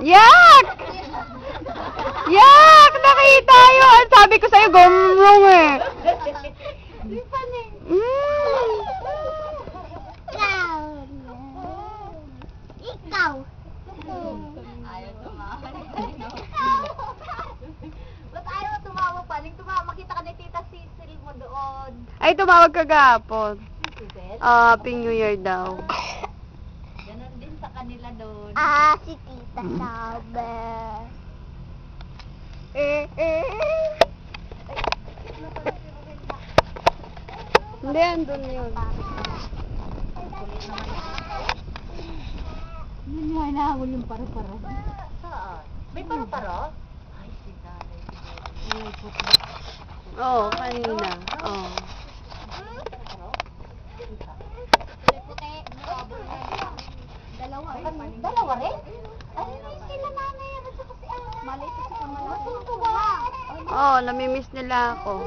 Yak! Yak! Nakita yun! Sabi ko sa'yo, gumrong eh. Ikaw. Ayaw tumawa. Ba't ayaw tumawa pa? Nung tumawa, makita ka ni Tita Cecil mo doon. Ay, tumawag kagapon. Cecil? Happy New Year daw. Ganon din sa kanila doon. Si Tita sabi. Hindi, andun yun. Yun nga, inahabol yung paro-paro. Saan? May paro-paro? Ay, si Nanay. Oo, kanina. Oo. Dalawa rin? Ay, may sila nanay. Maliit sa kamala. Oo, namimiss nila ako.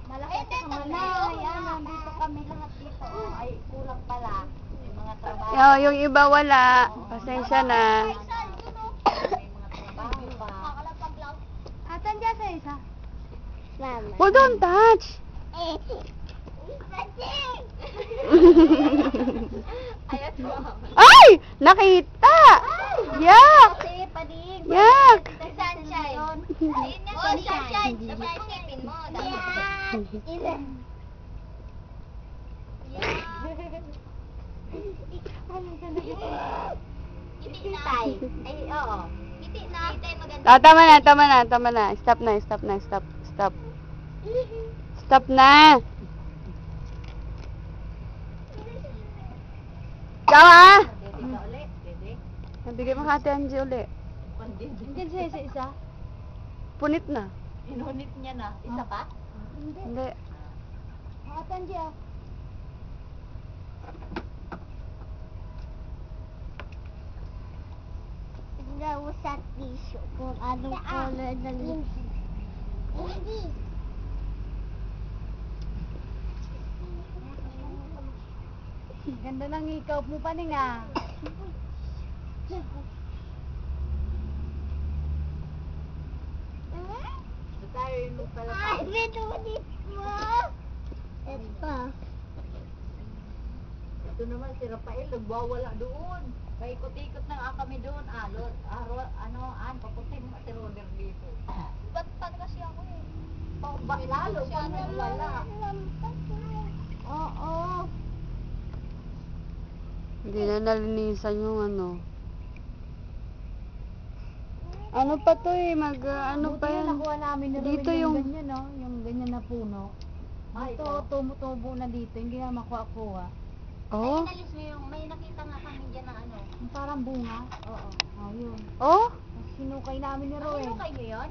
Malaki sa kamala. Nandito kami lahat dito. Ay, kulang pala. May mga trabaho. Yung iba wala. Pasensya na. May mga trabaho pa. Atan dyan sa isa? Mama. Oh, don't touch! Ayaw tumawa. Ay! Nakita! Yak! Kasi, panig. Yak! Sa sunshine. Ayun nga, sunshine. Sabay isipin mo. Ngiti na. Ay, oo. Ngiti na. Ngiti maganda. Tama na, tama na, tama na. Stop na, stop na, stop, stop. Stop na! Ikaw ah! Dede ka ulit. Dede. Nabigay mo ka Ate Angie uli. Pandede. Diyan sa isa? Punit na. Inunit niya na. Isa pa? Hindi. Atan dyan. Tignan mo sa tissue kung anong color ng lipstick. Hindi. Ganda ng ikaw mo pa nga. Tayo mo pala. Ay, binunit mo. Ito. Ito naman si Rafael, nagwawala doon. Paikot-ikot na kami doon. Paputin mo si Roder dito. Ba't kasi ako eh? Lalo pa nagwala. Oo. Hindi na nalinisan yung ano. Ano pa to eh, ano pa yan? Nakuha namin na Dito yung- ganyan, no? Yung ganyan na puno. Ito, tumutubo na dito, hindi na makuha-kuha. Oh? Inalis mo yung, may nakita nga kami dyan na ano. Yung parang bunga. Oo. Oh, yun. Oh? Sinukay namin ni Roy. Sinukay niyo yun?